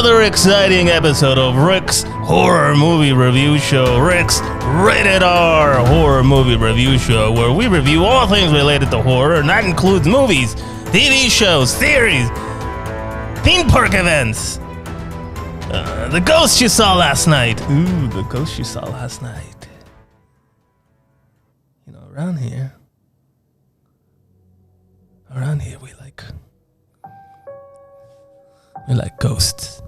another exciting episode of Rick's Horror Movie Review Show, Rick's Rated R Horror Movie Review Show, where we review all things related to horror, and that includes movies, TV shows, series, theme park events, the ghost you saw last night. Ooh, the ghost you saw last night. You know, around here we like ghosts,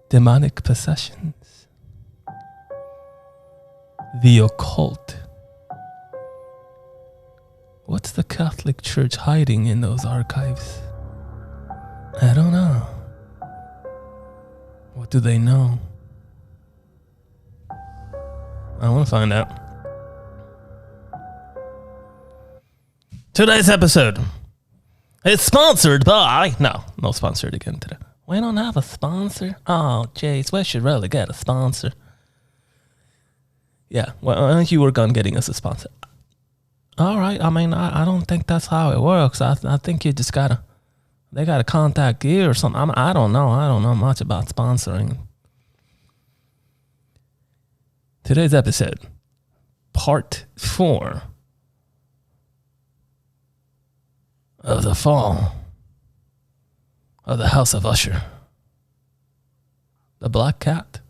demonic possessions, the occult. What's the Catholic Church hiding in those archives? I don't know. What do they know? I want to find out. Today's episode is sponsored by... No sponsored again today. We don't have a sponsor? Oh, jeez, we should really get a sponsor. Yeah, well, why don't you work on getting us a sponsor? All right, I mean, I don't think that's how it works. I think you just gotta... They gotta contact you or something. I don't know much about sponsoring. Today's episode, Part 4 of the fall of the House of Usher. The Black Cat.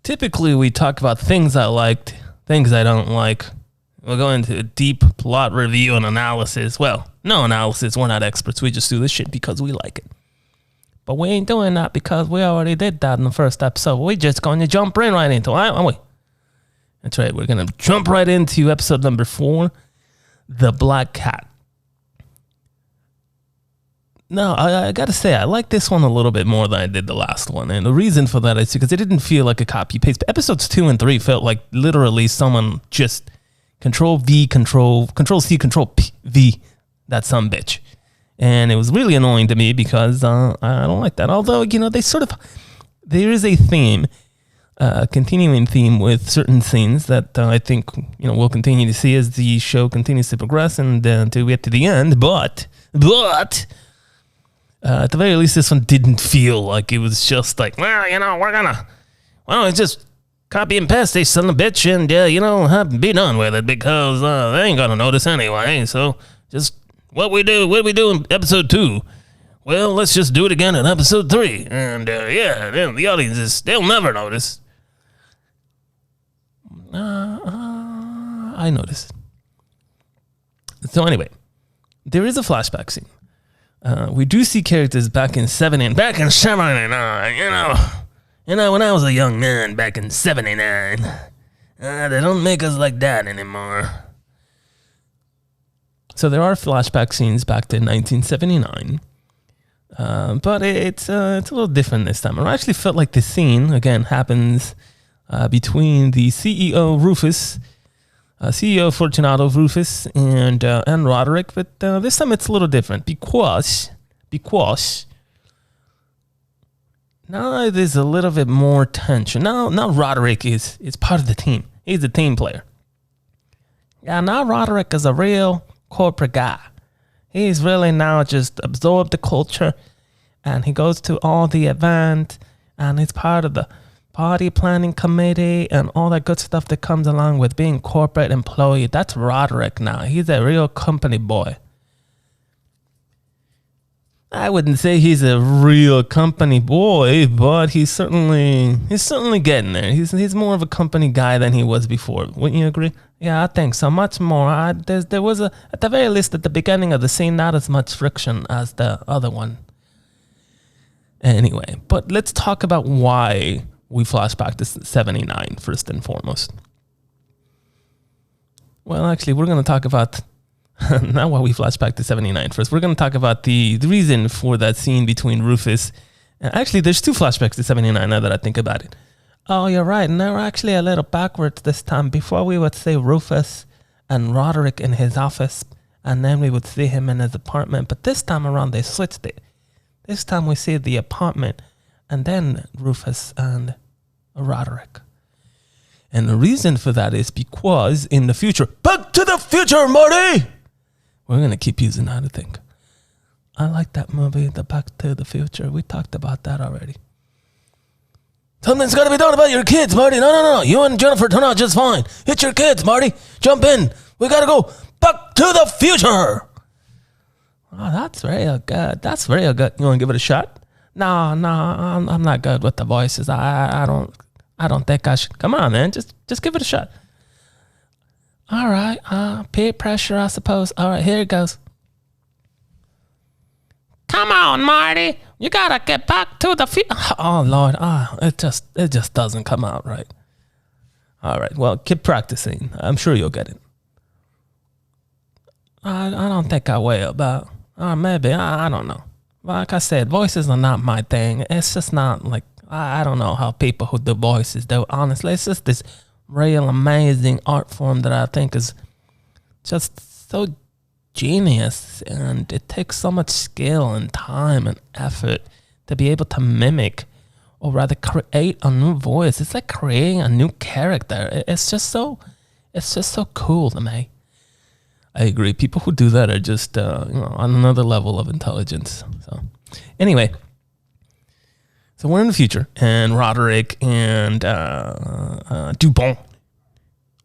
Typically, we talk about things I liked, things I don't like. We'll go into a deep plot review and analysis. Well, no analysis. We're not experts. We just do this shit because we like it. But we ain't doing that because we already did that in the first episode. We're just going to jump right into it, aren't we? That's right. We're going to jump right into episode number 4, The Black Cat. Now, I got to say, I like this one a little bit more than I did the last one. And the reason for that is because it didn't feel like a copy-paste. Episodes 2 and 3 felt like literally someone just Control-V, Control-C, Control-V, that sumbitch. And it was really annoying to me because I don't like that. Although, you know, there is a theme, continuing theme with certain scenes that I think, you know, we'll continue to see as the show continues to progress and to get to the end. But at the very least, this one didn't feel like it was just like, well, you know, why don't we just copy and paste this son of a bitch and, you know, be done with it because they ain't gonna notice anyway. So just what we do in episode 2, well, let's just do it again in episode 3. And, then the audience they'll never notice. I noticed. So anyway, there is a flashback scene. We do see characters back in 79, you know, when I was a young man back in 79, they don't make us like that anymore. So there are flashback scenes back to 1979, but it's a little different this time. I actually felt like the scene, again, happens between the CEO Rufus, CEO Fortunato Rufus, and Roderick, but this time it's a little different because now there's a little bit more tension. Now Roderick is part of the team. He's a team player. Yeah, now Roderick is a real corporate guy. He's really now just absorbed the culture, and he goes to all the events, and he's part of the party planning committee and all that good stuff that comes along with being corporate employee. That's Roderick now. He's a real company boy. I wouldn't say he's a real company boy, but he's certainly getting there. He's more of a company guy than he was before. Wouldn't you agree? Yeah, I think so. Much more. There was at the very least at the beginning of the scene, not as much friction as the other one. Anyway, but let's talk about why we flash back to 79 first and foremost. Well, actually, we're going to talk about not why we flash back to 79 first. We're going to talk about the reason for that scene between Rufus. Actually, there's 2 flashbacks to 79 now that I think about it. Oh, you're right. And they're actually a little backwards this time. Before we would see Rufus and Roderick in his office, and then we would see him in his apartment. But this time around, they switched it. This time we see the apartment, and then Rufus and Roderick. And the reason for that is because in the future, Back to the Future, Marty! We're going to keep using that, I think. I like that movie, The Back to the Future. We talked about that already. Something's got to be done about your kids, Marty. No. You and Jennifer turn out just fine. Hit your kids, Marty. Jump in. We got to go back to the future. Oh, that's very good. That's very good. You want to give it a shot? No, I'm not good with the voices. I don't think I should. Come on, man. Just give it a shot. All right. Peer pressure, I suppose. All right, here it goes. Come on, Marty. You gotta get back to the future. Oh Lord. It just doesn't come out right. All right. Well, keep practicing. I'm sure you'll get it. I don't think I will, but maybe. I don't know. Like I said, voices are not my thing. It's just not like, I don't know how people who do voices do. Honestly, it's just this real amazing art form that I think is just so genius, and it takes so much skill and time and effort to be able to mimic, or rather create a new voice. It's like creating a new character. It's just so cool to me. I agree. People who do that are just on another level of intelligence. So anyway, so we're in the future, and Roderick and Dupont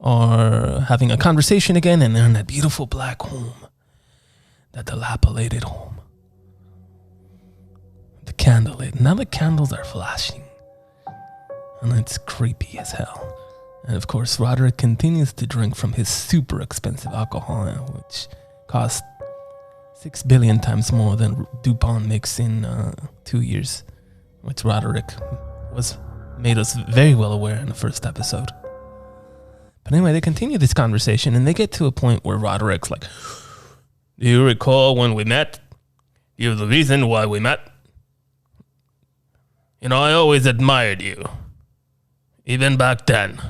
are having a conversation again, and they're in that beautiful black home, that dilapidated home. The candlelit. Now the candles are flashing, and it's creepy as hell. And of course, Roderick continues to drink from his super expensive alcohol, which costs 6 billion times more than Dupont makes in 2 years, which Roderick made us very well aware in the first episode. But anyway, they continue this conversation, and they get to a point where Roderick's like, do you recall when we met? You're the reason why we met. You know, I always admired you, even back then.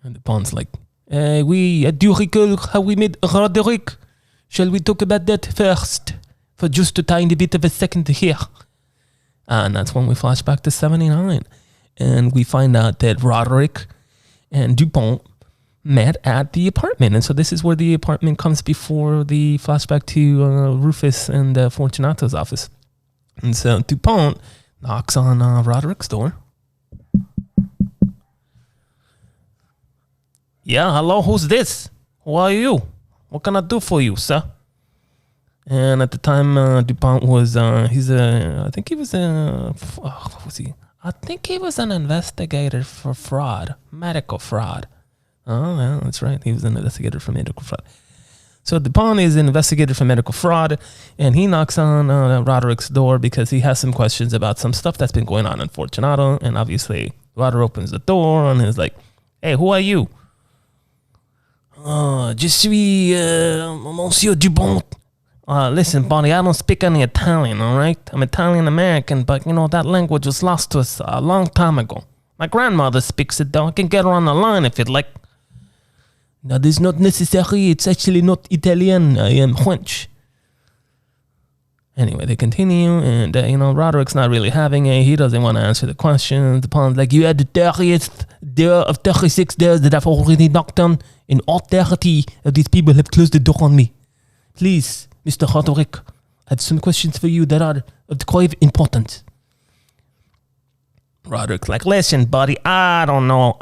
And Dupont's like, I do recall how we met Roderick. Shall we talk about that first? For just a tiny bit of a second here. And that's when we flash back to 79. And we find out that Roderick and Dupont met at the apartment. And so this is where the apartment comes before the flashback to Rufus and Fortunato's office. And so Dupont knocks on Roderick's door. Yeah, hello, who's this? Who are you? What can I do for you, sir? And at the time, Dupont was, I think he was an investigator for fraud, medical fraud. Oh, yeah, that's right. He was an investigator for medical fraud. So Dupont is an investigator for medical fraud, and he knocks on Roderick's door because he has some questions about some stuff that's been going on in Fortunato. And obviously, Roderick opens the door and is like, hey, who are you? Je suis Monsieur Dupont. Listen, buddy, I don't speak any Italian, all right? I'm Italian-American, but, that language was lost to us a long time ago. My grandmother speaks it, though. I can get her on the line if you'd like. No, this is not necessary. It's actually not Italian. I am French. Anyway, they continue, and, Roderick's not really having it. He doesn't want to answer the questions. Dupont's like, you had the 30th day of 36 days that I've already knocked on, and all 30 of these people have closed the door on me. Please, Mr. Roderick, I have some questions for you that are of grave importance. Roderick's like, listen, buddy, I don't know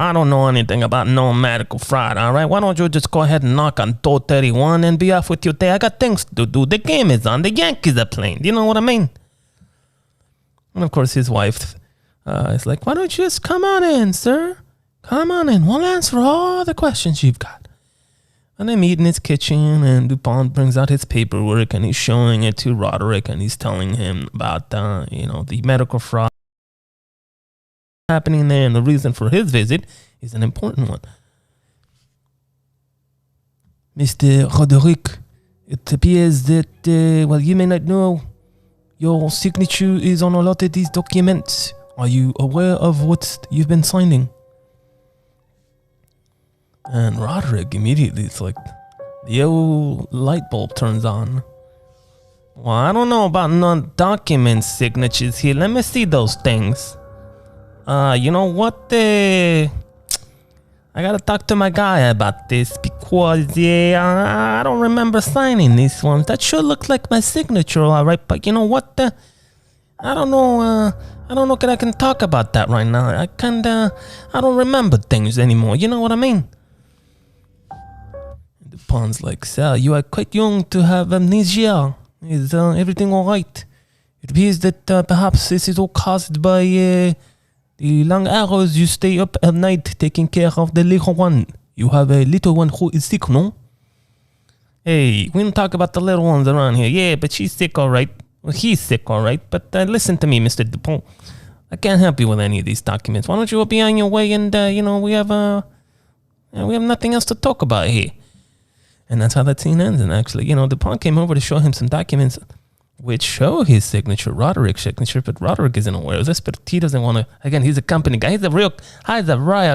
anything about no medical fraud, all right? Why don't you just go ahead and knock on door 31 and be off with your day? I got things to do. The game is on. The Yankees are playing. Do you know what I mean? And, of course, his wife is like, why don't you just come on in, sir? Come on in. We'll answer all the questions you've got. And they meet in his kitchen, and Dupont brings out his paperwork, and he's showing it to Roderick, and he's telling him about, the medical fraud happening there, and the reason for his visit is an important one. Mr. Roderick, it appears that, you may not know, your signature is on a lot of these documents. Are you aware of what you've been signing? And Roderick immediately, it's like the old light bulb turns on. Well, I don't know about non-document signatures here. Let me see those things. You know what? I gotta talk to my guy about this because I don't remember signing these ones. That sure looks like my signature, all right. But you know what? I don't know. I don't know that I can talk about that right now. I don't remember things anymore. You know what I mean? The pawn's like, sir, you are quite young to have amnesia. Is everything all right? It appears that perhaps this is all caused by the long hours you stay up at night taking care of the little one. You have a little one who is sick, no? Hey, we don't talk about the little ones around here. Yeah, but she's sick, all right. Well, he's sick, all right. But listen to me, Mr. Dupont. I can't help you with any of these documents. Why don't you be on your way and, we have nothing else to talk about here. And that's how that scene ends. And actually, Dupont came over to show him some documents which show his signature, Roderick's signature, but Roderick isn't aware of this, but he doesn't want to, again, he's a company guy. He's a real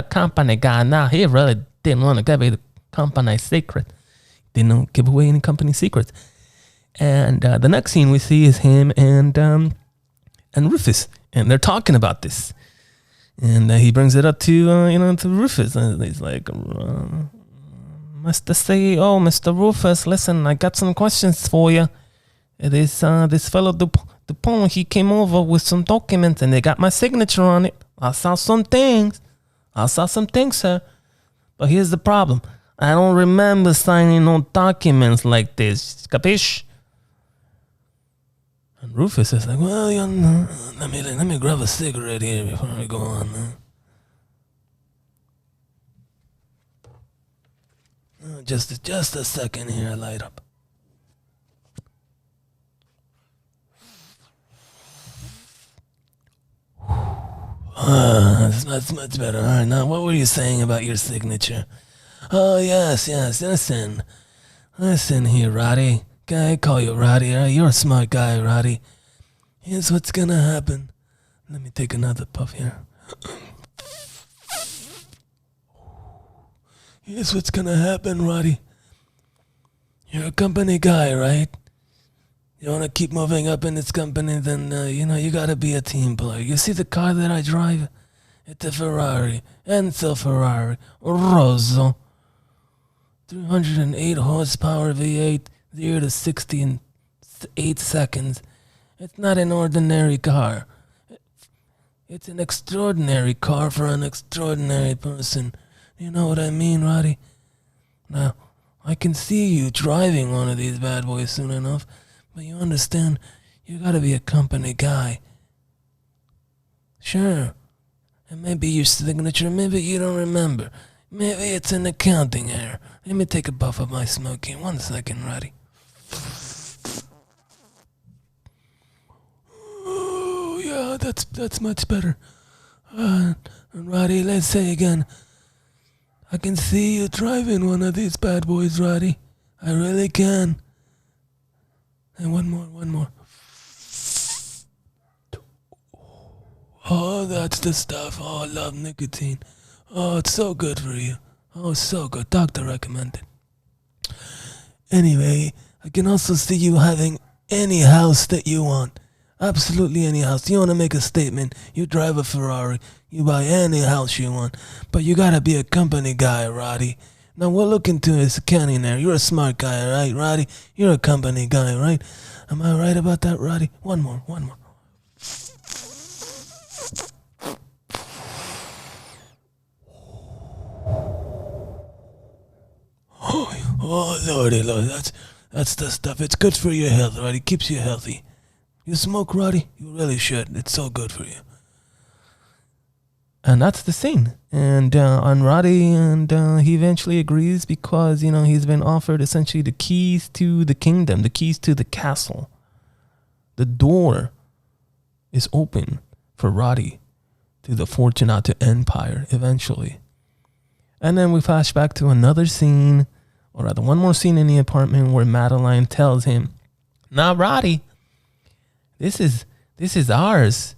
company guy now. He really didn't want to give away the company secret. Didn't give away any company secrets. And the next scene we see is him and Rufus, and they're talking about this. And he brings it up to, to Rufus, and he's like, Mr. CEO, Mr. Rufus, listen, I got some questions for you. This fellow Dupont, he came over with some documents and they got my signature on it. I saw some things, sir. But here's the problem. I don't remember signing no documents like this. Capiche? And Rufus is like, well, let me grab a cigarette here before I go on. Just a second here, I light up. That's much better. All right, now what were you saying about your signature? Oh, yes. Listen here, Roddy. I call you Roddy. Right? You're a smart guy, Roddy. Here's what's gonna happen. Let me take another puff here. Here's what's gonna happen, Roddy. You're a company guy, right? You want to keep moving up in this company, then, you got to be a team player. You see the car that I drive? It's a Ferrari. Enzo Ferrari. Rosso. 308 horsepower V8. 0 to 60 in 8 seconds. It's not an ordinary car. It's an extraordinary car for an extraordinary person. You know what I mean, Roddy? Now, I can see you driving one of these bad boys soon enough. But you understand, you gotta be a company guy. Sure. And maybe your signature, maybe you don't remember. Maybe it's an accounting error. Let me take a puff of my smoking. 1 second, Roddy. Oh, yeah, that's much better. Roddy, let's say again. I can see you driving one of these bad boys, Roddy. I really can. And one more. Oh, that's the stuff. Oh, I love nicotine. Oh, it's so good for you. Oh, so good. Doctor recommended. Anyway, I can also see you having any house that you want. Absolutely any house. You want to make a statement. You drive a Ferrari. You buy any house you want. But you got to be a company guy, Roddy. Now, we'll look into this accounting there. You're a smart guy, right, Roddy? You're a company guy, right? Am I right about that, Roddy? One more. Oh, Lordy, that's the stuff. It's good for your health, Roddy. Keeps you healthy. You smoke, Roddy? You really should. It's so good for you. And that's the scene. And on Roddy, and he eventually agrees because, he's been offered essentially the keys to the kingdom, the keys to the castle. The door is open for Roddy to the Fortunato Empire eventually. And then we flash back to another scene, or rather one more scene in the apartment where Madeline tells him, now, Roddy, this is ours.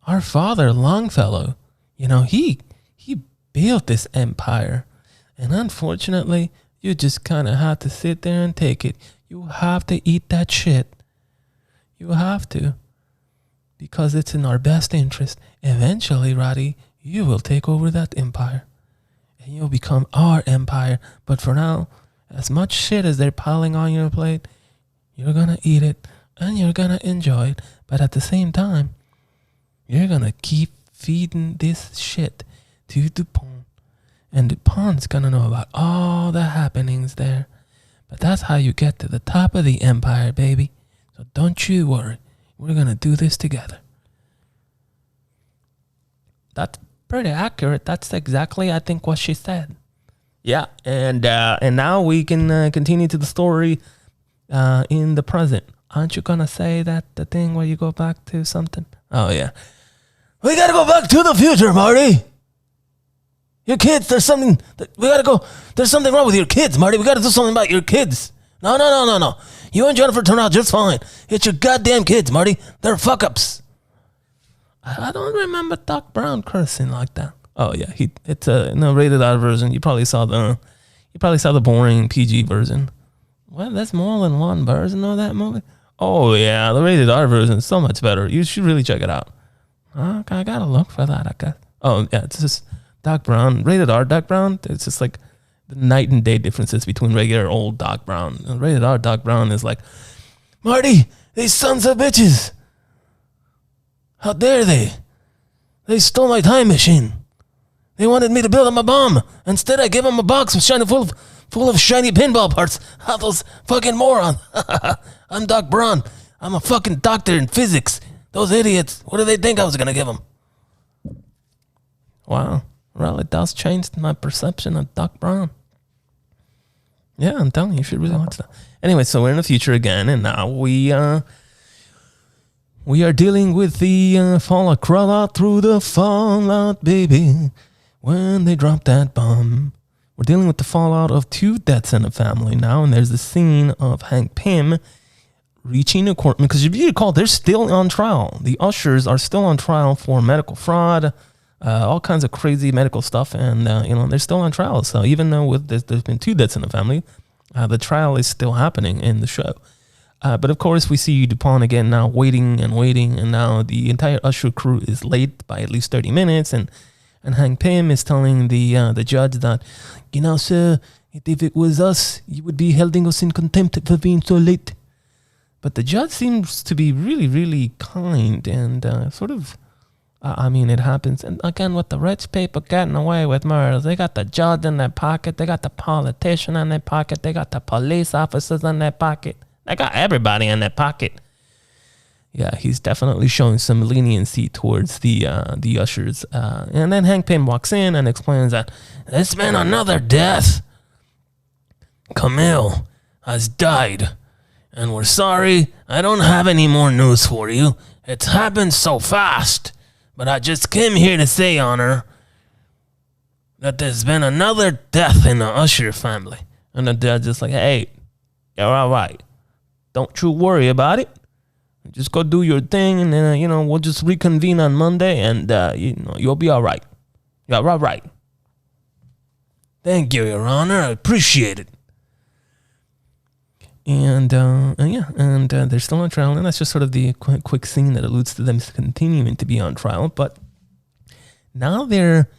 Our father, Longfellow, he built this empire. And unfortunately, you just kind of have to sit there and take it. You have to eat that shit. You have to. Because it's in our best interest. Eventually, Roddy, you will take over that empire. and you'll become our empire. But for now, as much shit as they're piling on your plate, you're gonna eat it and you're gonna enjoy it. But at the same time, you're gonna keep feeding this shit to Dupont. And Dupont's gonna know about all the happenings there. But that's how you get to the top of the empire, baby. So don't you worry. We're gonna do this together. That's pretty accurate. That's exactly, I think, what she said. Yeah, and now we can continue to the story in the present. Aren't you gonna say that the thing where you go back to something? Oh yeah, we gotta go back to the future, Marty. Your kids, there's something there's something wrong with your kids, Marty. We gotta do something about your kids. No. You and Jennifer turn out just fine. It's your goddamn kids, Marty. They're fuck-ups. I don't remember Doc Brown cursing like that. Oh yeah, it's a rated R version. You probably saw the boring PG version. Well, there's more than one version of that movie. Oh yeah, the rated R version is so much better. You should really check it out. Okay, I gotta look for that, I guess. Oh yeah, it's just Doc Brown, rated R Doc Brown. It's just like the night and day differences between regular old Doc Brown. And rated R Doc Brown is like, Marty, these sons of bitches. How dare they? They stole my time machine. They wanted me to build them a bomb. Instead, I gave them a box full of shiny pinball parts. How those fucking morons. I'm Doc Brown. I'm a fucking doctor in physics. Those idiots, what do they think I was going to give them? Wow. Well, it does change my perception of Doc Brown. Yeah, I'm telling you should really watch that. Anyway, so we're in the future again, and now we are dealing with the fallout. Crawl out through the fallout, baby, when they drop that bomb. We're dealing with the fallout of 2 deaths in a family now, and there's the scene of Hank Pym reaching a court. Because if you recall, they're still on trial. The Ushers are still on trial for medical fraud, all kinds of crazy medical stuff, and they're still on trial. So even though there's been 2 deaths in the family, the trial is still happening in the show. But of course, we see Dupont again now waiting, and now the entire Usher crew is late by at least 30 minutes, and Hank Pym is telling the judge that, sir, if it was us, you would be holding us in contempt for being so late. But the judge seems to be really, really kind and sort of, it happens. And again, with the rich people getting away with murders, they got the judge in their pocket, they got the politician in their pocket, they got the police officers in their pocket. They got everybody in their pocket. Yeah, he's definitely showing some leniency towards the Ushers. And then Hank Pym walks in and explains that there's been another death. Camille has died. And we're sorry, I don't have any more news for you. It's happened so fast. But I just came here to say, Honor, that there's been another death in the Usher family. And the judge is like, hey, you're all right. Don't you worry about it. Just go do your thing, and then, we'll just reconvene on Monday, and, you'll be all right. You're all right. Thank you, Your Honor. I appreciate it. And they're still on trial, and that's just sort of the quick scene that alludes to them continuing to be on trial. But now they're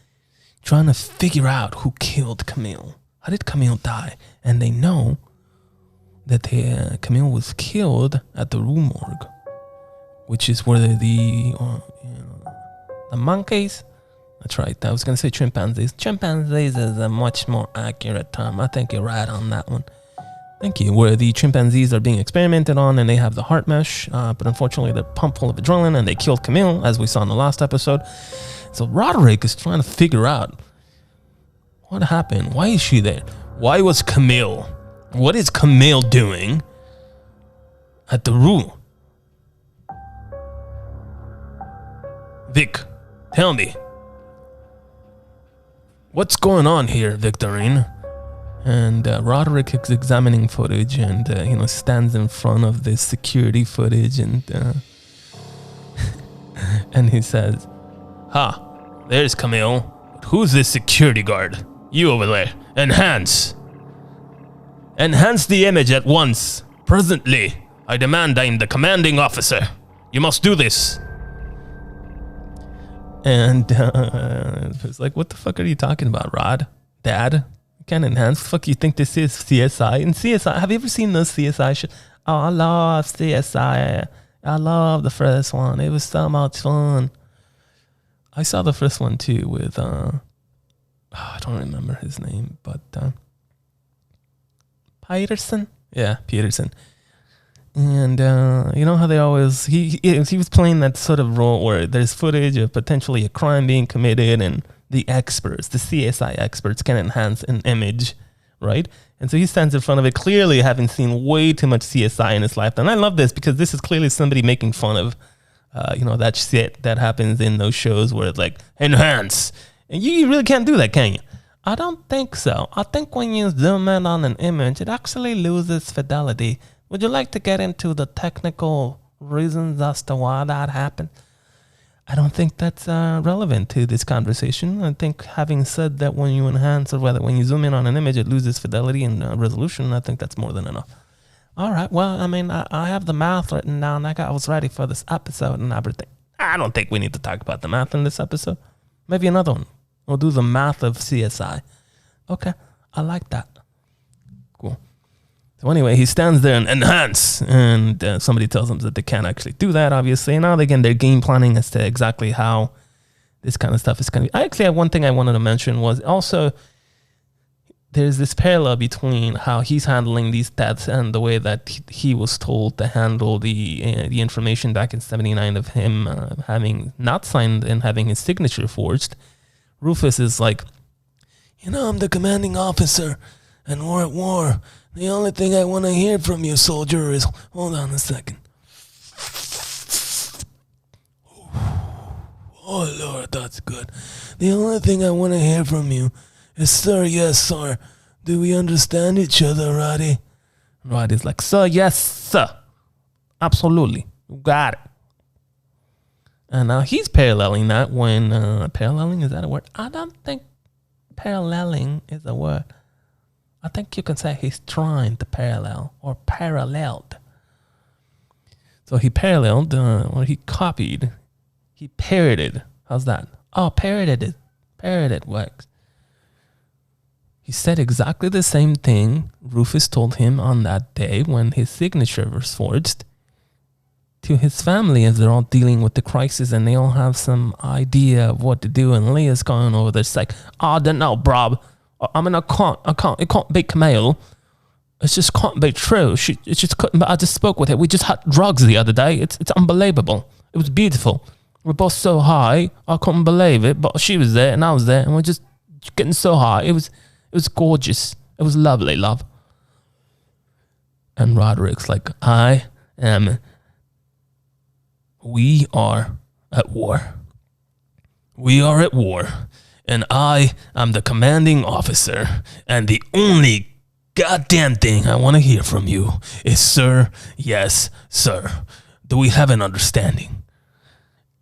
trying to figure out who killed Camille. How did Camille die? And they know that Camille was killed at the Rue Morgue, which is where the monkeys. That's right. I was going to say chimpanzees. Chimpanzees is a much more accurate term. I think you're right on that one. Thank you. Where the chimpanzees are being experimented on, and they have the heart mesh, but unfortunately they're pumped full of adrenaline, and they killed Camille, as we saw in the last episode. So Roderick is trying to figure out what happened. Why is she there? Why was Camille? What is Camille doing at the Rue? Vic, tell me. What's going on here, Victorine? And Roderick is examining footage and, stands in front of this security footage and and he says, there's Camille. But who's this security guard? You over there. Enhance the image at once. Presently, I demand I'm the commanding officer. You must do this. And it's like, what the fuck are you talking about, Rod? Dad, you can't enhance. Fuck, you think this is CSI? And CSI, have you ever seen those CSI shit? Oh, I love CSI. I love the first one. It was so much fun. I saw the first one too with, I don't remember his name, but Peterson? Yeah, Peterson. And you know how they always, he was playing that sort of role where there's footage of potentially a crime being committed and the experts, the CSI experts can enhance an image, right? And so he stands in front of it, clearly having seen way too much CSI in his life. And I love this because this is clearly somebody making fun of, that shit that happens in those shows where it's like, enhance. And you really can't do that, can you? I don't think so. I think when you zoom in on an image, it actually loses fidelity. Would you like to get into the technical reasons as to why that happened? I don't think that's relevant to this conversation. I think having said that when you enhance or whether when you zoom in on an image, it loses fidelity and resolution, I think that's more than enough. All right. Well, I mean, I have the math written down. I was ready for this episode and everything. I don't think we need to talk about the math in this episode. Maybe another one. We'll do the math of CSI. Okay. I like that. Cool. So anyway, he stands there and enhance, and somebody tells him that they can't actually do that, obviously. And now again, they're game planning as to exactly how this kind of stuff is going to be. I actually have one thing I wanted to mention was also there's this parallel between how he's handling these deaths and the way that he was told to handle the information back in 79 of him having not signed and having his signature forged. Rufus is like, I'm the commanding officer and we're at war. The only thing I want to hear from you, soldier, is... Hold on a second. Oh, Lord, that's good. The only thing I want to hear from you is, sir, yes, sir. Do we understand each other, Roddy? Roddy's like, sir, yes, sir. Absolutely. You got it. And now he's paralleling that when... paralleling, is that a word? I don't think paralleling is a word. I think you can say he's trying to parallel or paralleled. So he paralleled, or he copied, he parroted. How's that? Oh, parroted. Parroted works. He said exactly the same thing Rufus told him on that day when his signature was forged to his family as they're all dealing with the crisis and they all have some idea of what to do. And Leah's going over there. It's like, I don't know, bro. I mean, it can't be Camille. It just can't be true. It just couldn't be. I just spoke with her. We just had drugs the other day. It's unbelievable. It was beautiful. We're both so high. I couldn't believe it, but she was there and I was there and we're just getting so high. It was gorgeous. It was lovely, love. And Roderick's like, we are at war. We are at war. And I am the commanding officer, and the only goddamn thing I want to hear from you is, sir, yes, sir. Do we have an understanding?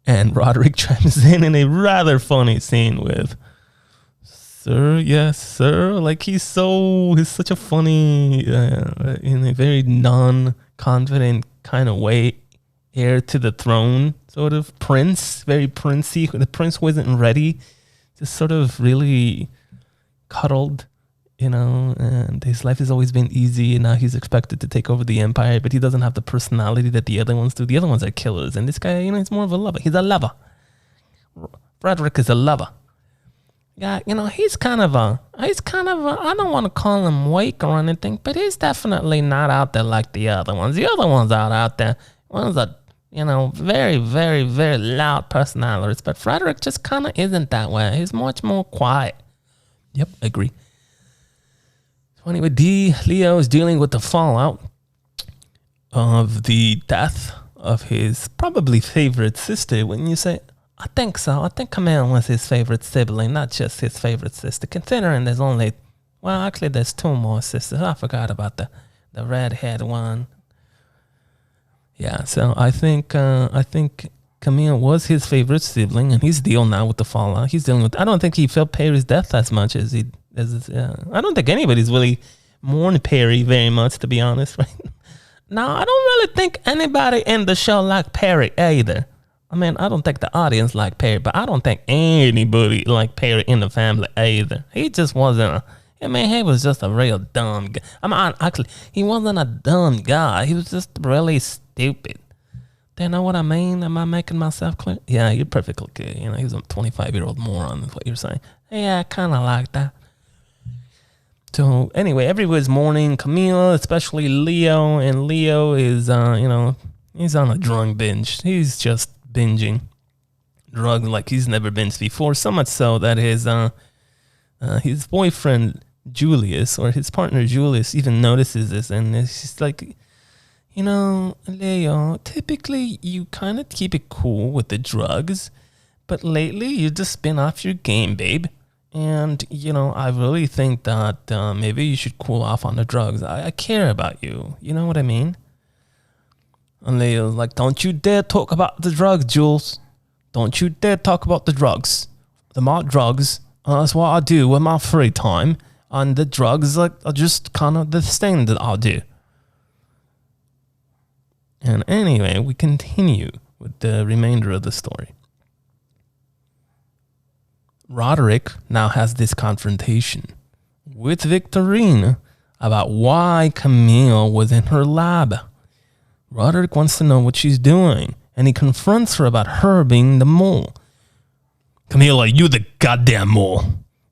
And Roderick chimes in a rather funny scene with, sir, yes, sir. Like he's such a funny, in a very non-confident kind of way, heir to the throne, sort of prince, very princey. The prince wasn't ready. Just sort of really cuddled, and his life has always been easy, and now he's expected to take over the empire, but he doesn't have the personality that the other ones do. The other ones are killers, and this guy, he's more of a lover. He's a lover. Frederick is a lover. Yeah, he's kind of a, I don't want to call him weak or anything, but he's definitely not out there like the other ones. The other ones are out there. One's a very, very, very loud personalities. But Frederick just kind of isn't that way. He's much more quiet. Yep, agree. So anyway, Leo is dealing with the fallout of the death of his probably favorite sister. When you say, I think so. I think Camille was his favorite sibling, not just his favorite sister. Considering there's only, actually there's two more sisters. I forgot about the redhead one. Yeah, so I think Camille was his favorite sibling, and he's dealing now with the fallout. He's dealing with. I don't think he felt Perry's death as much as I don't think anybody's really mourned Perry very much, to be honest. Right? No, I don't really think anybody in the show liked Perry either. I mean, I don't think the audience liked Perry, but I don't think anybody liked Perry in the family either. He just wasn't he was just a real dumb guy. I mean, actually, he wasn't a dumb guy. He was just really stupid. Do you know what I mean? Am I making myself clear? Yeah, you're perfectly good. You know, he's a 25-year-old moron is what you're saying. Yeah, I kind of like that. So anyway, everybody's mourning Camille, especially Leo. And Leo is, he's on a drug binge. He's just binging drugs like he's never binged before. So much so that his boyfriend Julius, or his partner Julius, even notices this, and it's like, Leo, typically you kind of keep it cool with the drugs, but lately you've just been off your game, babe. And, I really think that maybe you should cool off on the drugs. I care about you. You know what I mean? And Leo's like, don't you dare talk about the drugs, Jules. Don't you dare talk about the drugs. The more drugs, that's what I do with my free time. And the drugs are just kind of the thing that I'll do. And anyway, we continue with the remainder of the story. Roderick now has this confrontation with Victorine about why Camille was in her lab. Roderick wants to know what she's doing, and he confronts her about her being the mole. Camille, are you the goddamn mole?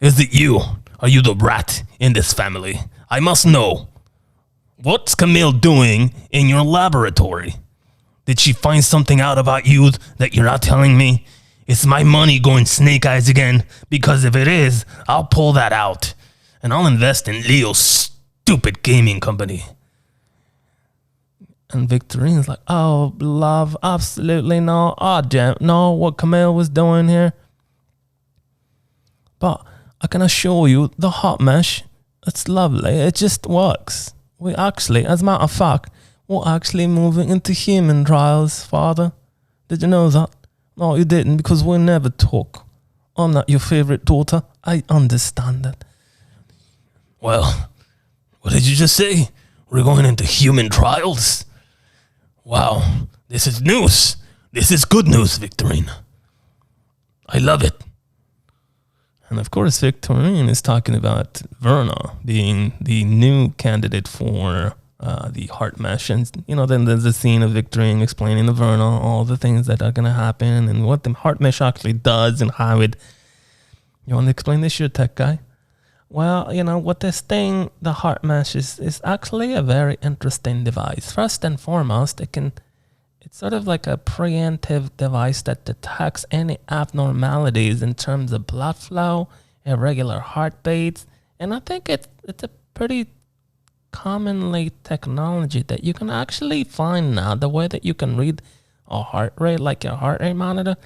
Is it you? Are you the rat in this family? I must know. What's Camille doing in your laboratory? Did she find something out about you that you're not telling me? Is my money going snake eyes again? Because if it is, I'll pull that out. And I'll invest in Leo's stupid gaming company. And Victorine's like, oh, love, absolutely no. I don't know what Camille was doing here. But I can assure you, the hot mesh, it's lovely. It just works. We actually, as a matter of fact, we're actually moving into human trials, Father. Did you know that? No, you didn't, because we never talk. I'm not your favorite daughter. I understand that. Well, what did you just say? We're going into human trials? Wow, this is news. This is good news, Victorine. I love it. And of course, Victorine is talking about Verna being the new candidate for the heart mesh. And, then there's a scene of Victorine explaining to Verna all the things that are going to happen and what the heart mesh actually does and how it... You want to explain this? You're a tech guy. Well, what this thing, the heart mesh, is actually a very interesting device. First and foremost, it's sort of like a preemptive device that detects any abnormalities in terms of blood flow, irregular heartbeats, and I think it's a pretty commonly technology that you can actually find now. The way that you can read a heart rate, like your heart rate monitor,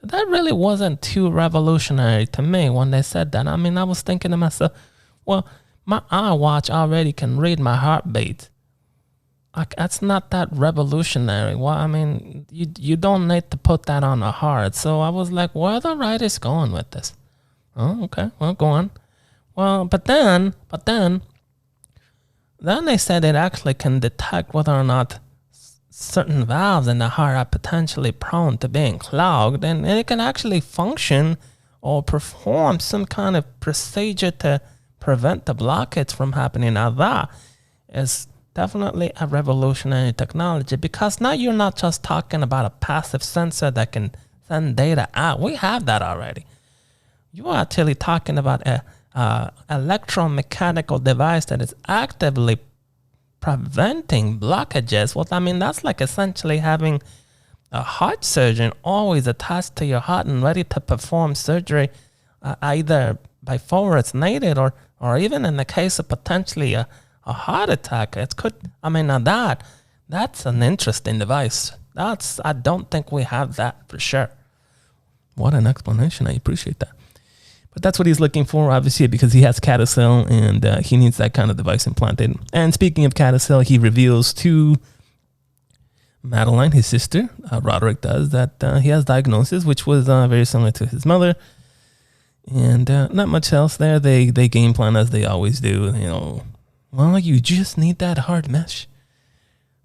that really wasn't too revolutionary to me when they said that. I mean, I was thinking to myself, well, my iWatch already can read my heartbeat. That's not that revolutionary. Well, I mean, you don't need to put that on a heart. So I was like, where are the writers going with this? Oh, okay. Well, go on. Well, but then they said it actually can detect whether or not certain valves in the heart are potentially prone to being clogged, and it can actually function or perform some kind of procedure to prevent the blockage from happening. Now that is definitely a revolutionary technology, because now you're not just talking about a passive sensor that can send data out. We have that already. You are actually talking about a electromechanical device that is actively preventing blockages. Well, I mean, that's like essentially having a heart surgeon always attached to your heart and ready to perform surgery either before it's needed or even in the case of potentially a heart attack. Now that's an interesting device. I don't think we have that for sure. What an explanation. I appreciate that. But that's what he's looking for, obviously, because he has Carousel and he needs that kind of device implanted. And speaking of Carousel, he reveals to Madeline, his sister, Roderick does, that he has diagnosis, which was very similar to his mother. And not much else there. They game plan as they always do. Well, you just need that heart mesh.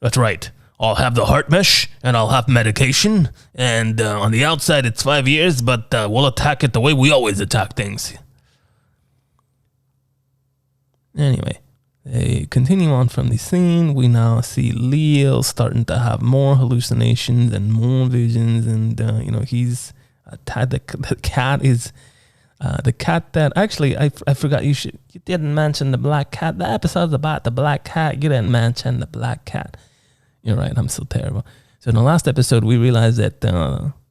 That's right. I'll have the heart mesh, and I'll have medication, and on the outside it's 5 years, but we'll attack it the way we always attack things. Anyway, they continue on from the scene. We now see Leo starting to have more hallucinations and more visions, and he's the cat is the cat that actually I forgot you didn't mention the black cat. The episode's about the black cat. You didn't mention the black cat. You're right. I'm so terrible. So in the last episode, we realized that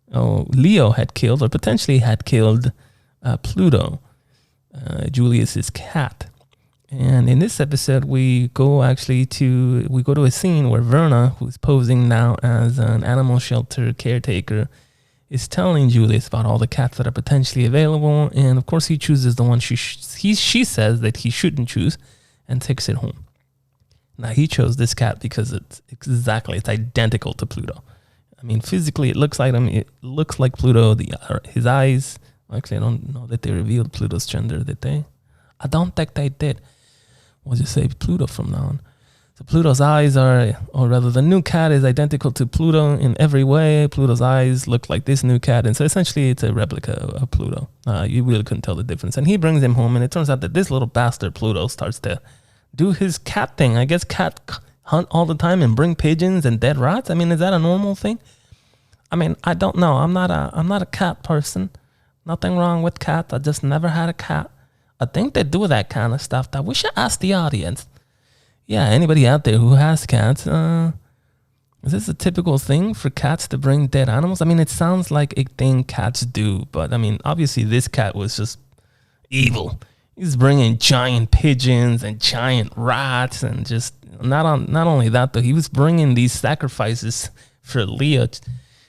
Leo had killed, or potentially had killed, Pluto, Julius's cat. And in this episode, we go to a scene where Verna, who's posing now as an animal shelter caretaker, is telling Julius about all the cats that are potentially available. And of course, he chooses the one she says that he shouldn't choose, and takes it home. Now, he chose this cat because it's identical to Pluto. I mean, physically, it looks like him. It looks like Pluto. His eyes. Actually, I don't know that they revealed Pluto's gender, did they? I don't think they did. We'll just say Pluto from now on. So Pluto's eyes the new cat is identical to Pluto in every way. Pluto's eyes look like this new cat. And so essentially, it's a replica of Pluto. You really couldn't tell the difference. And he brings him home, and it turns out that this little bastard Pluto starts to do his cat thing. I guess cat hunt all the time and bring pigeons and dead rats. I mean, is that a normal thing? I mean, I don't know. I'm not a cat person. Nothing wrong with cats. I just never had a cat. I think they do that kind of stuff. That we should ask the audience. Yeah, anybody out there who has cats, is this a typical thing for cats to bring dead animals? I mean, it sounds like a thing cats do, but I mean, obviously this cat was just evil. He's bringing giant pigeons and giant rats, and just not only that though, he was bringing these sacrifices for Leo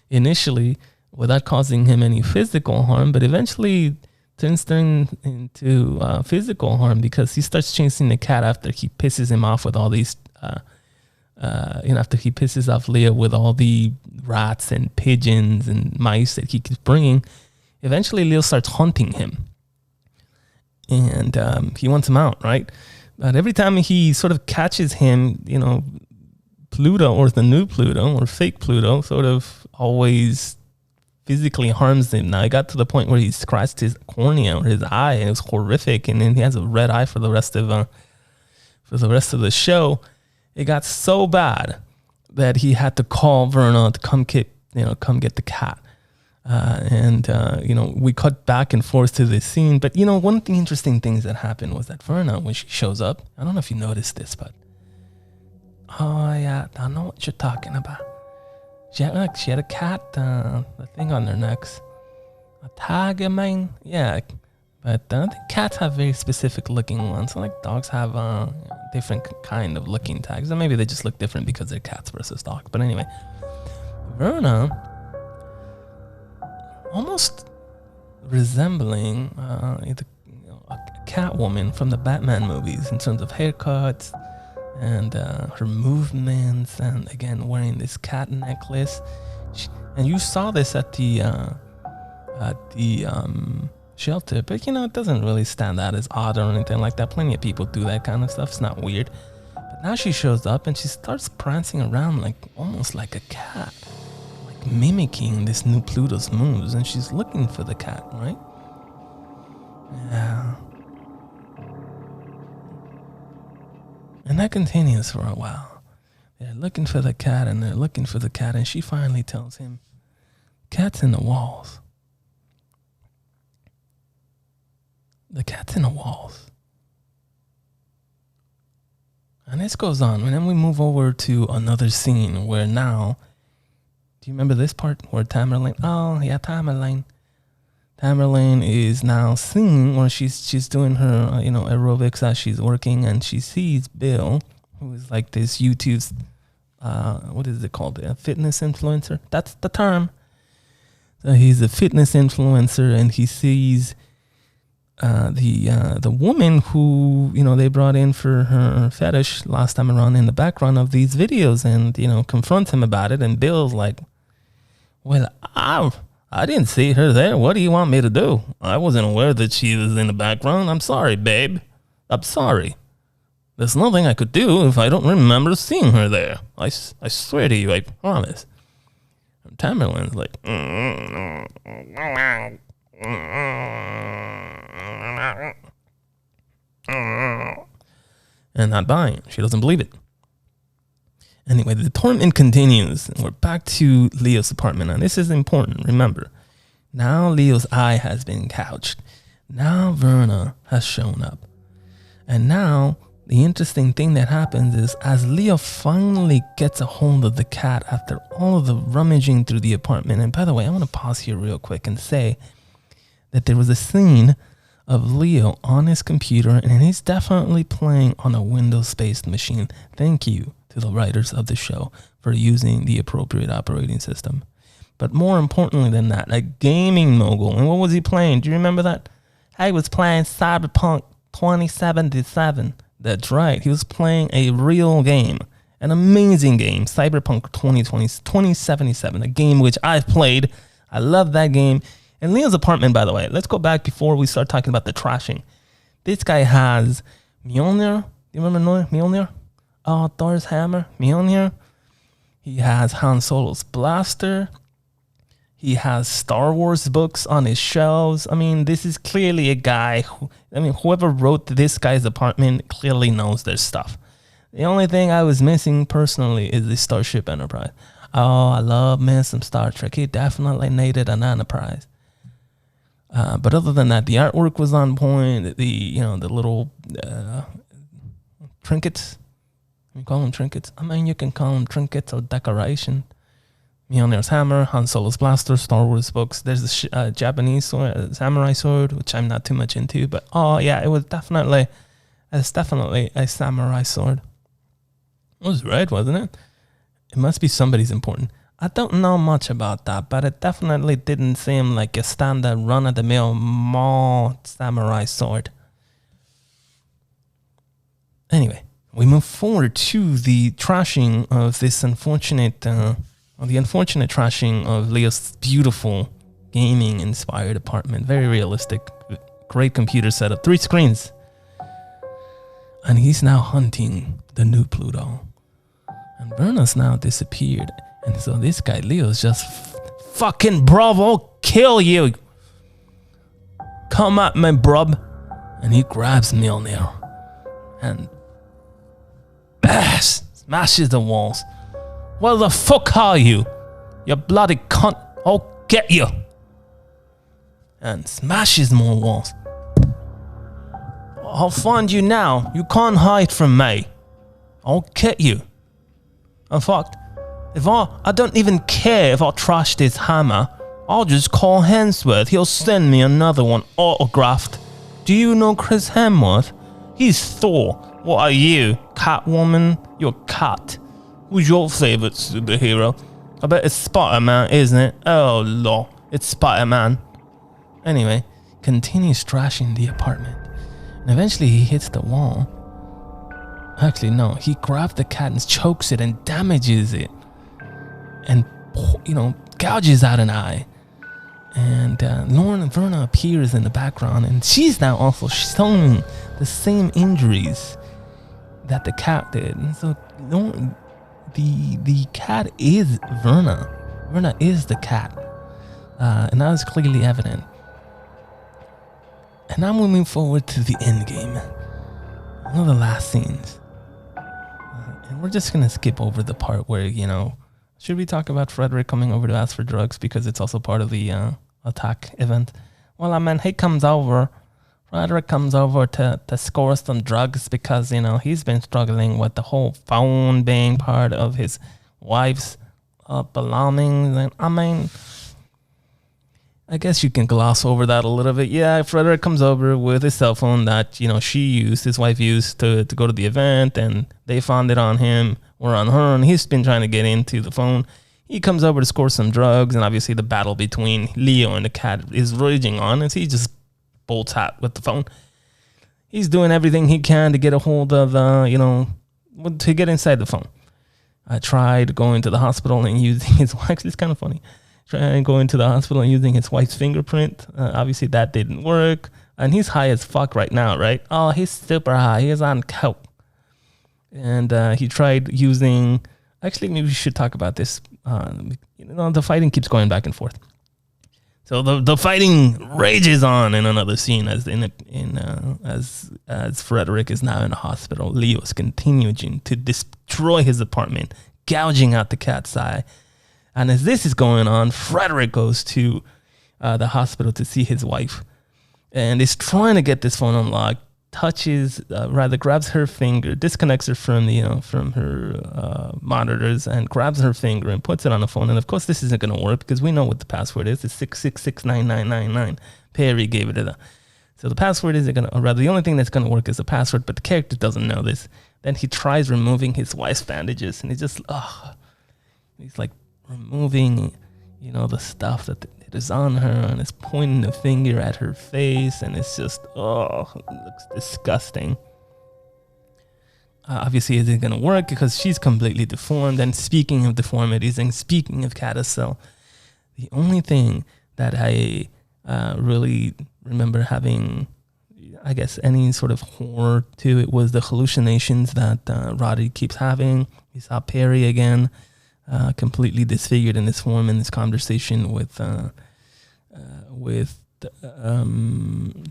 initially without causing him any physical harm, but eventually turns into physical harm because he starts chasing the cat after he pisses him off with all these, after he pisses off Leo with all the rats and pigeons and mice that he keeps bringing. Eventually, Leo starts haunting him. And he wants him out, right? But every time he sort of catches him, Pluto, or the new Pluto, or fake Pluto, sort of always physically harms him. Now, it got to the point where he scratched his cornea or his eye, and it was horrific. And then he has a red eye for the rest of the show. It got so bad that he had to call Verna to come get the cat. We cut back and forth to this scene. But, one of the interesting things that happened was that Verna, when she shows up, I don't know if you noticed this, but, oh, yeah, I know what you're talking about. She had a cat, the thing on their necks. A tiger mane? Yeah, but the cats have very specific looking ones. So, like, dogs have different kind of looking tags. Or maybe they just look different because they're cats versus dogs. But anyway, Verna, almost resembling a Catwoman from the Batman movies in terms of haircuts and her movements, and again wearing this cat necklace. And you saw this at the shelter, but it doesn't really stand out as odd or anything like that. Plenty of people do that kind of stuff. It's not weird. But now she shows up and she starts prancing around almost like a cat, mimicking this new Pluto's moves, and she's looking for the cat, right? Yeah. And that continues for a while. They're looking for the cat, and she finally tells him, "Cat's in the walls. The cat's in the walls." And this goes on, and then we move over to another scene where now, do you remember this part where Tamerlane? Oh, yeah, Tamerlane. Tamerlane is now singing, or she's doing her, aerobics as she's working, and she sees Bill, who is like this YouTube's, what is it called? A fitness influencer. That's the term. So he's a fitness influencer, and he sees the woman who they brought in for her fetish last time around in the background of these videos, and confronts him about it. And Bill's like, "Well, I didn't see her there. What do you want me to do? I wasn't aware that she was in the background. I'm sorry, babe. I'm sorry." There's nothing I could do if I don't remember seeing her there. I swear to you, I promise. And Tamerlane's like, and not buying. She doesn't believe it. Anyway, the torment continues. And we're back to Leo's apartment. And this is important. Remember, now Leo's eye has been gouged. Now Verna has shown up. And now the interesting thing that happens is as Leo finally gets a hold of the cat after all of the rummaging through the apartment. And by the way, I want to pause here real quick and say that there was a scene of Leo on his computer, and he's definitely playing on a Windows-based machine. Thank you to the writers of the show for using the appropriate operating system. But more importantly than that, a gaming mogul. And what was he playing? Do you remember that? He was playing Cyberpunk 2077. That's right. He was playing a real game, an amazing game, Cyberpunk 2077, a game which I've played. I love that game. And Leo's apartment, by the way, let's go back before we start talking about the trashing. This guy has Mjolnir. Do you remember Mjolnir? Oh, Thor's hammer, Mjolnir. He has Han Solo's blaster. He has Star Wars books on his shelves. I mean, this is clearly a guy whoever wrote this guy's apartment clearly knows their stuff. The only thing I was missing personally is the Starship Enterprise. Oh, I love me some Star Trek. He definitely needed an Enterprise. But other than that, the artwork was on point. The little trinkets. You call them trinkets? I mean, you can call them trinkets or decoration. Mjolnir's hammer, Han Solo's blaster, Star Wars books. There's a Japanese sword, samurai sword, which I'm not too much into. But oh yeah, it's definitely a samurai sword. It was red, wasn't it? It must be somebody's important. I don't know much about that, but it definitely didn't seem like a standard run-of-the-mill mall samurai sword. Anyway, we move forward to the trashing of this unfortunate, the unfortunate trashing of Leo's beautiful gaming-inspired apartment. Very realistic, great computer setup, 3 screens. And he's now hunting the new Pluto. And Verna's now disappeared. And so this guy, Leo's just fucking bravo, kill you. Come at me, brub. And he grabs Mjolnir and smashes the walls. Where the fuck are you? You bloody cunt. I'll get you. And smashes more walls. I'll find you now. You can't hide from me. I'll get you. In fact, I don't even care if I trash this hammer. I'll just call Hemsworth. He'll send me another one autographed. Do you know Chris Hemsworth? He's Thor. What are you, Catwoman? You're Cat. Who's your favorite superhero? I bet it's Spider-Man, isn't it? Oh, lord. It's Spider-Man. Anyway, continues trashing the apartment. And eventually he hits the wall. Actually, no. He grabs the cat and chokes it and damages it. And, gouges out an eye. And Lauren Verna appears in the background. And she's now also showing the same injuries that the cat did. And so the cat is Verna. Verna is the cat. And that is clearly evident. And now we move forward to the end game. One of the last scenes. And we're just going to skip over the part where, should we talk about Frederick coming over to ask for drugs because it's also part of the attack event? Well, I mean, Frederick comes over to score some drugs because, he's been struggling with the whole phone being part of his wife's belongings. And I mean, I guess you can gloss over that a little bit. Yeah, Frederick comes over with his cell phone that, his wife used to go to the event, and they found it on him or on her, and he's been trying to get into the phone. He comes over to score some drugs, and obviously the battle between Leo and the cat is raging on, and he just bolts out with the phone. He's doing everything he can to get a hold of, to get inside the phone. I tried going to the hospital and using his wife's, it's kind of funny. Trying going to the hospital and using his wife's fingerprint. Obviously that didn't work. And he's high as fuck right now, right? Oh, he's super high. He's on coke. And he tried using... Actually, maybe we should talk about this. The fighting keeps going back and forth. So the fighting rages on in another scene as Frederick is now in a hospital. Leo is continuing to destroy his apartment, gouging out the cat's eye. And as this is going on, Frederick goes to the hospital to see his wife, and is trying to get this phone unlocked. Grabs her finger, disconnects her from her monitors, and grabs her finger and puts it on the phone. And of course, this isn't going to work because we know what the password is. It's 6669999. Perry gave it to them. So the password isn't going to, or rather, the only thing that's going to work is the password, but the character doesn't know this. Then he tries removing his wife's bandages, and he's like removing, the stuff that is on her, and is pointing the finger at her face, and it's just, it looks disgusting. Obviously, it isn't going to work because she's completely deformed. And speaking of deformities and speaking of carousel, the only thing that I really remember having, I guess, any sort of horror to it was the hallucinations that Roddy keeps having. He saw Perry again, completely disfigured in his form in this conversation with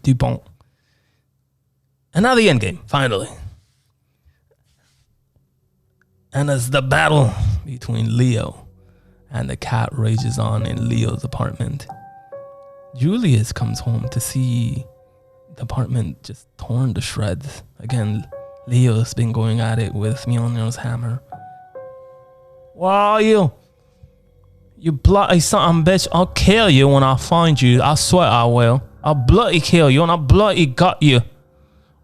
Dupont. And now the end game, finally. And as the battle between Leo and the cat rages on in Leo's apartment, Julius comes home to see the apartment just torn to shreds. Again, Leo's been going at it with Mjolnir's hammer. Where are you? You bloody something bitch. I'll kill you when I find you. I swear I will. I'll bloody kill you and I'll bloody gut you.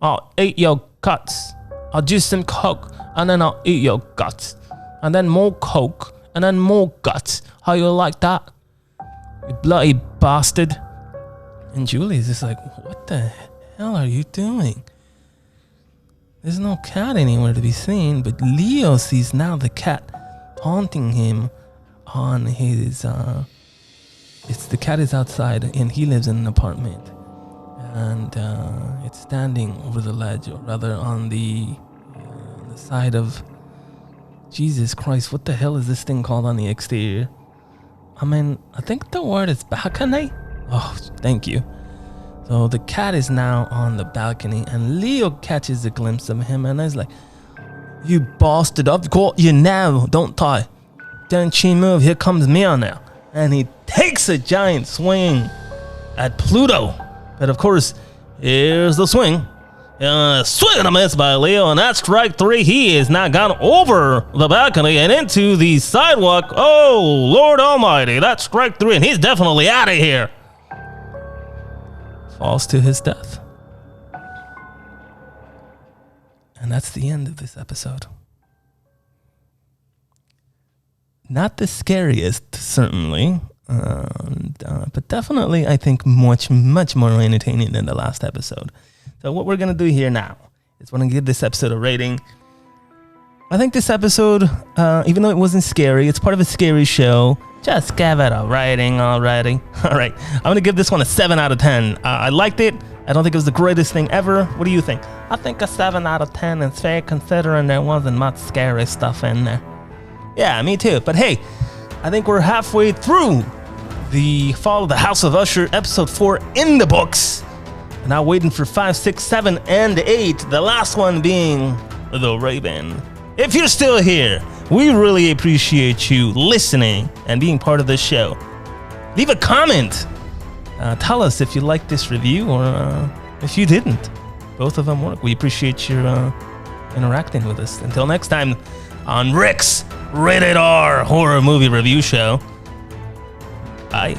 I'll eat your guts. I'll do some coke and then I'll eat your guts. And then more coke and then more guts. How you like that? You bloody bastard. And Julie's just like, what the hell are you doing? There's no cat anywhere to be seen, but Leo sees now the cat haunting him on his the cat is outside and he lives in an apartment, and it's standing over the ledge, or rather on the side of, Jesus Christ, what the hell is this thing called on the exterior? I think the word is balcony. Oh, thank you. So the cat is now on the balcony, and Leo catches a glimpse of him and is like, you bastard, I've got you now, don't I? Don't you move, here comes Mia now. And he takes a giant swing at Pluto. But of course, here's the swing. Swing and a miss by Leo, and that's strike 3. He is now gone over the balcony and into the sidewalk. Oh, Lord Almighty, that's strike 3, and he's definitely out of here. Falls to his death. And that's the end of this episode. Not the scariest, certainly, but definitely, I think, much more entertaining than the last episode. So what we're going to do here now is we're going to give this episode a rating. I think this episode, even though it wasn't scary, it's part of a scary show. Just give it a rating already. All right, I'm going to give this one a 7 out of 10. I liked it. I don't think it was the greatest thing ever. What do you think? I think a 7 out of 10 is fair, considering there wasn't much scary stuff in there. Yeah, me too. But hey, I think we're halfway through the Fall of the House of Usher, episode 4 in the books. And now waiting for 5, 6, 7, and 8. The last one being the Raven. If you're still here, we really appreciate you listening and being part of this show. Leave a comment. Tell us if you liked this review or if you didn't. Both of them work. We appreciate your interacting with us. Until next time on Rick's Rated R Horror Movie Review Show. Bye.